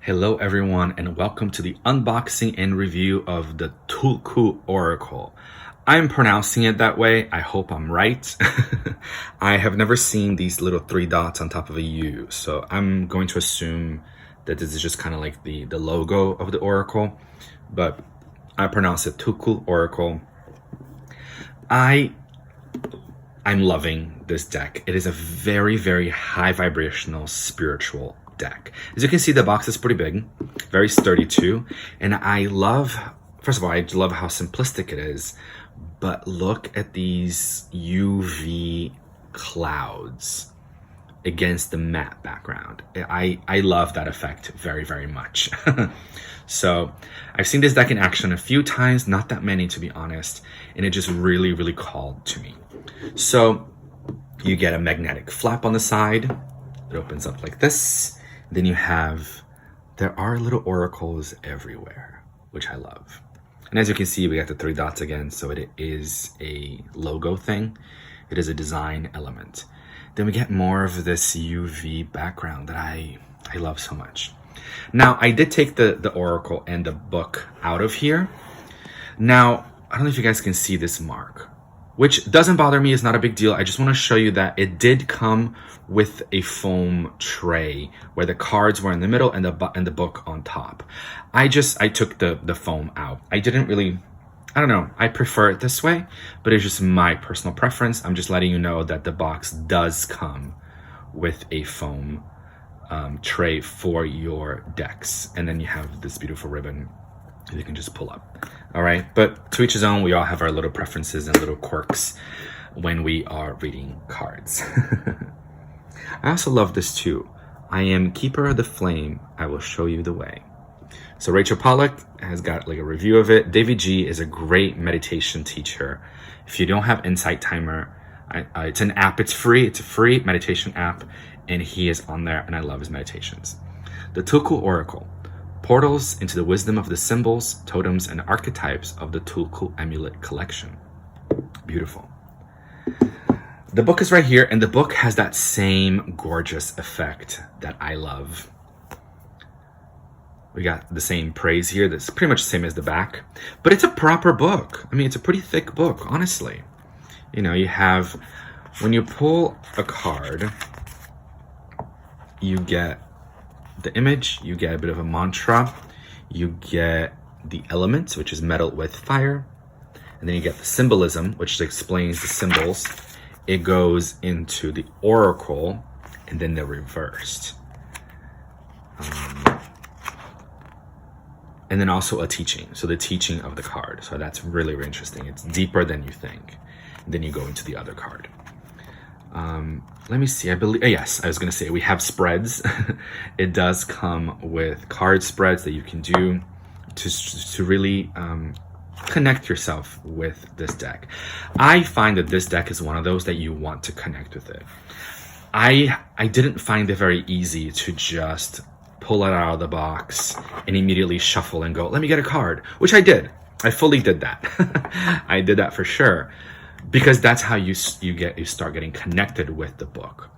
Hello everyone and welcome to the unboxing and review of the Tulku Oracle. I'm pronouncing it that way. I hope I'm right. I have never seen these little three dots on top of a U, so I'm going to assume that this is just kind of like the logo of the Oracle, but I pronounce it Tulku Oracle. I'm loving this deck. It is a very, very high vibrational spiritual deck. As you can see, the box is pretty big, very sturdy too. And I love, first of all, I love how simplistic it is, but look at these UV clouds against the matte background. I love that effect very, very much. So I've seen this deck in action a few times, not that many to be honest, and it just really, really called to me. So you get a magnetic flap on the side. It opens up like this. Then you have, there are little oracles everywhere, which I love. And as you can see, we got the three dots again. So it is a logo thing. It is a design element. Then we get more of this UV background that I love so much. Now, I did take the oracle and the book out of here. Now, I don't know if you guys can see this mark, which doesn't bother me. It's not a big deal. I just want to show you that it did come with a foam tray where the cards were in the middle and the book on top. I took the foam out. I didn't really, I don't know. I prefer it this way, but it's just my personal preference. I'm just letting you know that the box does come with a foam tray for your decks. And then you have this beautiful ribbon you can just pull up. All right, but to each his own. We all have our little preferences and little quirks when we are reading cards. I also love this too. I am keeper of the flame. I will show you the way. So Rachel Pollack has got like a review of it. David G is a great meditation teacher. If you don't have Insight Timer, it's an app. It's free. It's a free meditation app, and he is on there, and I love his meditations. The Tulku Oracle. Portals into the wisdom of the symbols, totems, and archetypes of the Tulku Amulet collection. Beautiful. The book is right here, and the book has that same gorgeous effect that I love. We got the same praise here that's pretty much the same as the back, but it's a proper book. I mean, it's a pretty thick book, honestly. You know, you have, when you pull a card, you get the image, you get a bit of a mantra, you get the elements, which is metal with fire, and then you get the symbolism, which explains the symbols. It goes into the oracle, and then they're reversed. And then also a teaching, so the teaching of the card. So that's really, really interesting. It's deeper than you think. And then you go into the other card. Let me see, I believe, yes, I was going to say we have spreads. It does come with card spreads that you can do to really connect yourself with this deck. I find that this deck is one of those that you want to connect with it. I didn't find it very easy to just pull it out of the box and immediately shuffle and go, let me get a card, which I did. I fully did that. I did that for sure. Because that's how you start getting connected with the book.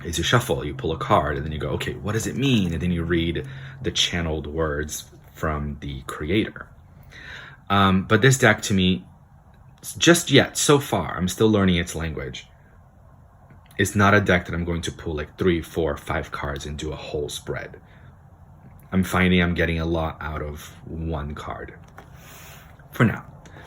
Is you shuffle, you pull a card, and then you go, okay, what does it mean? And then you read the channeled words from the creator. But this deck to me, just yet, so far, I'm still learning its language. It's not a deck that I'm going to pull like 3, 4, 5 cards and do a whole spread. I'm finding I'm getting a lot out of one card. For now,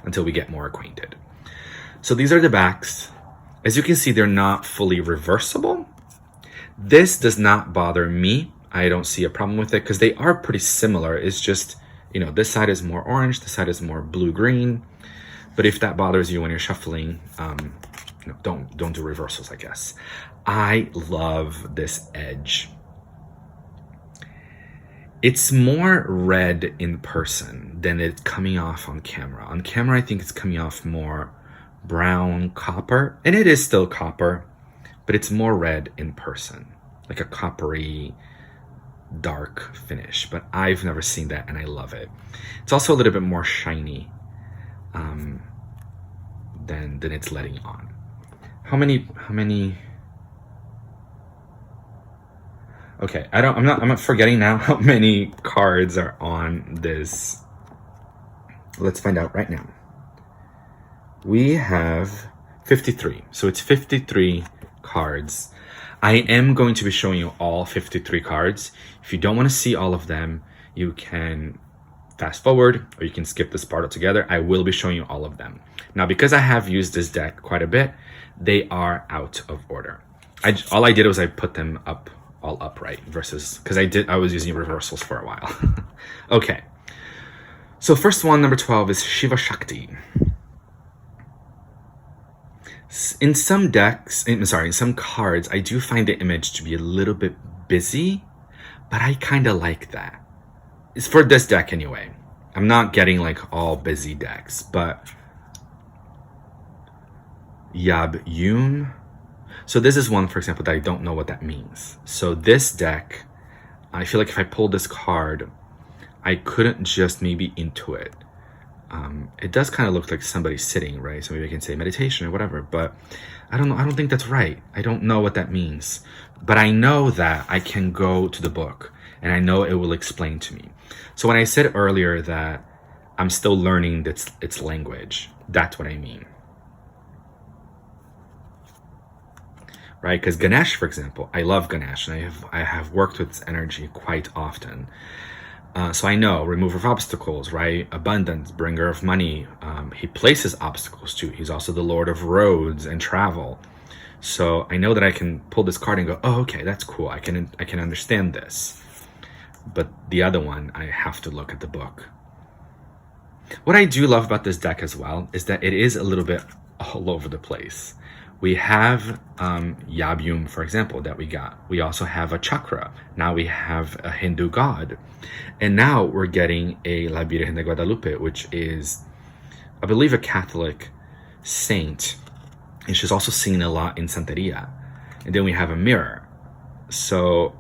until we get more acquainted. So these are the backs. As you can see, they're not fully reversible. This does not bother me. I don't see a problem with it because they are pretty similar. It's just, you know, this side is more orange, this side is more blue-green. But if that bothers you when you're shuffling, you know, don't do reversals, I guess. I love this edge. It's more red in person than it's coming off on camera. On camera, I think it's coming off more brown copper, and it is still copper, but it's more red in person, like a coppery dark finish. But I've never seen that, and I love it. It's also a little bit more shiny than it's letting on. How many Okay, I'm not forgetting now how many cards are on this. Let's find out right now. We have 53. So it's 53 cards. I am going to be showing you all 53 cards. If you don't want to see all of them, you can fast forward or you can skip this part altogether. I will be showing you all of them. Now, because I have used this deck quite a bit, they are out of order. All I did was I put them up all upright versus, because I was using reversals for a while. Okay. So first one, number 12, is Shiva Shakti. In some decks, in some cards, I do find the image to be a little bit busy, but I kind of like that. It's for this deck anyway. I'm not getting like all busy decks, but Yab Yun. So this is one, for example, that I don't know what that means. So this deck, I feel like if I pulled this card, I couldn't just maybe intuit. It does kind of look like somebody sitting, right? So maybe I can say meditation or whatever, but I don't know. I don't think that's right. I don't know what that means, but I know that I can go to the book and I know it will explain to me. So when I said earlier that I'm still learning its language, that's what I mean. Right? Because Ganesh, for example, I love Ganesh and I have worked with its energy quite often. So I know, remover of obstacles, right? Abundance, bringer of money. He places obstacles too. He's also the lord of roads and travel. So I know that I can pull this card and go, oh, okay, that's cool. I can understand this. But the other one, I have to look at the book. What I do love about this deck as well is that it is a little bit all over the place. We have Yabyum, for example, that we got. We also have a chakra. Now we have a Hindu god. And now we're getting a La Virgen de Guadalupe, which is, I believe, a Catholic saint. And she's also seen a lot in Santeria. And then we have a mirror. So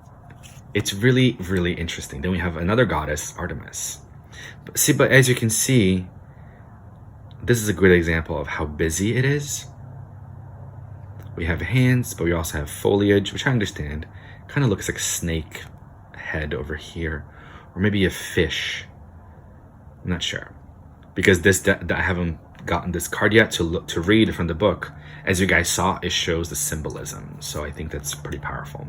it's really, really interesting. Then we have another goddess, Artemis. But as you can see, this is a great example of how busy it is. We have hands, but we also have foliage, which I understand. Kind of looks like a snake head over here, or maybe a fish. I'm not sure, because I haven't gotten this card yet to read from the book. As you guys saw, it shows the symbolism, so I think that's pretty powerful.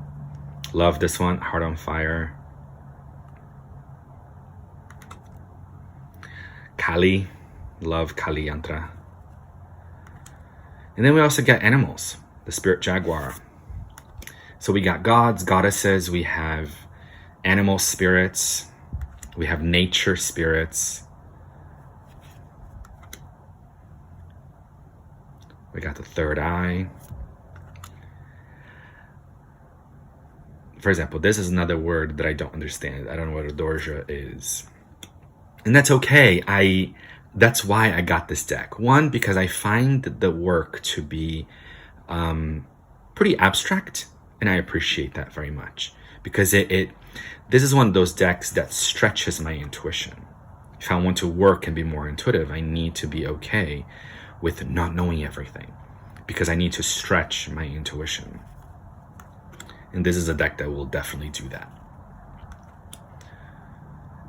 Love this one, Heart on Fire. Kali, love Kali Yantra. And then we also get animals. The spirit jaguar. So we got gods, goddesses, we have animal spirits, we have nature spirits. We got the third eye. For example, this is another word that I don't understand. I don't know what a dorja is. And that's okay. That's why I got this deck. One, because I find the work to be pretty abstract, and I appreciate that very much, because this is one of those decks that stretches my intuition. If I want to work and be more intuitive, I need to be okay with not knowing everything, because I need to stretch my intuition. And this is a deck that will definitely do that.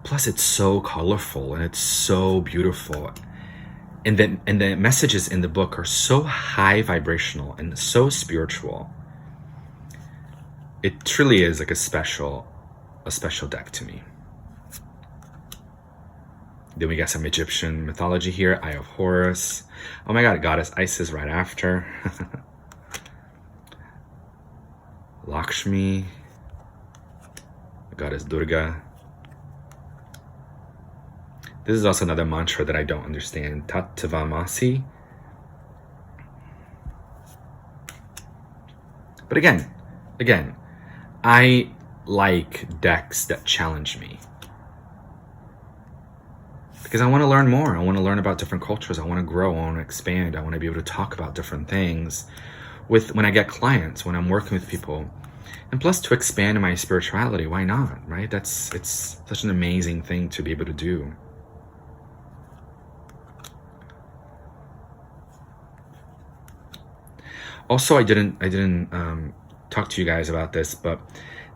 Plus, it's so colorful and it's so beautiful. And the messages in the book are so high vibrational and so spiritual. It truly is like a special deck to me. Then we got some Egyptian mythology here. Eye of Horus. Oh my god, goddess Isis right after. Lakshmi. Goddess Durga. This is also another mantra that I don't understand. Tattavamasi. But again, I like decks that challenge me, because I want to learn more. I want to learn about different cultures. I want to grow. I want to expand. I want to be able to talk about different things when I get clients, when I'm working with people. And plus, to expand my spirituality, why not, right? It's such an amazing thing to be able to do. Also, I didn't talk to you guys about this, but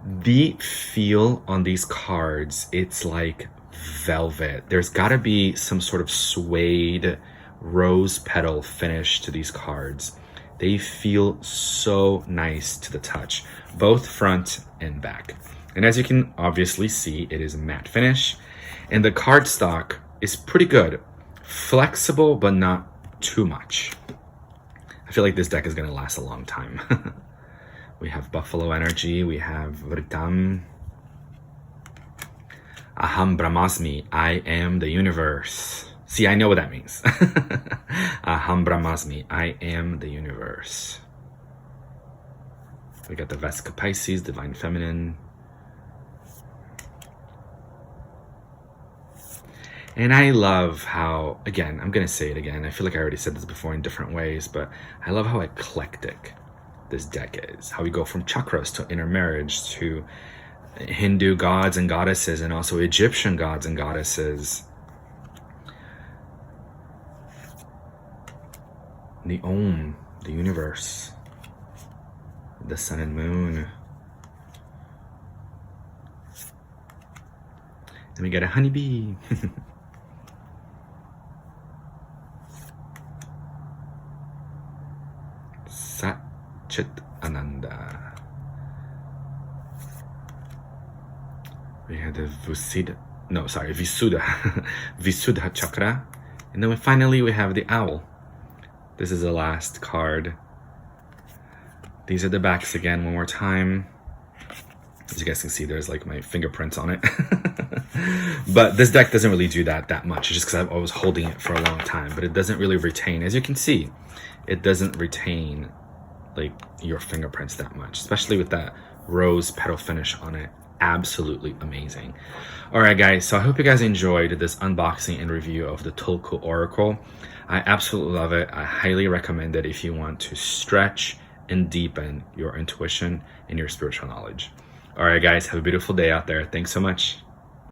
The feel on these cards, it's like velvet. There's got to be some sort of suede rose petal finish to these cards. They feel so nice to the touch, both front and back. And as you can obviously see, it is a matte finish, and the cardstock is pretty good. Flexible, but not too much. I feel like this deck is going to last a long time. We have Buffalo Energy, we have Vritam, Aham Brahmasmi, I am the universe. See, I know what that means. Aham Brahmasmi, I am the universe. We got the Vesica Pisces, Divine Feminine. And I love how, again, I'm going to say it again. I feel like I already said this before in different ways, but I love how eclectic this deck is. How we go from chakras to intermarriage to Hindu gods and goddesses and also Egyptian gods and goddesses. The Om, the universe, the sun and moon. And we get a honeybee. Chit Ananda. We had the Visuddha Visuddha chakra. And then finally we have the owl. This is the last card. These are the backs again one more time. As you guys can see, there's like my fingerprints on it. But this deck doesn't really do that much. It's just because I was holding it for a long time. But it doesn't really retain, as you can see, it doesn't retain like your fingerprints that much, especially with that rose petal finish on it. Absolutely amazing. All right, guys, so I hope you guys enjoyed this unboxing and review of the Tulku Oracle. I absolutely love it. I highly recommend it if you want to stretch and deepen your intuition and your spiritual knowledge. All right, guys, have a beautiful day out there. Thanks so much.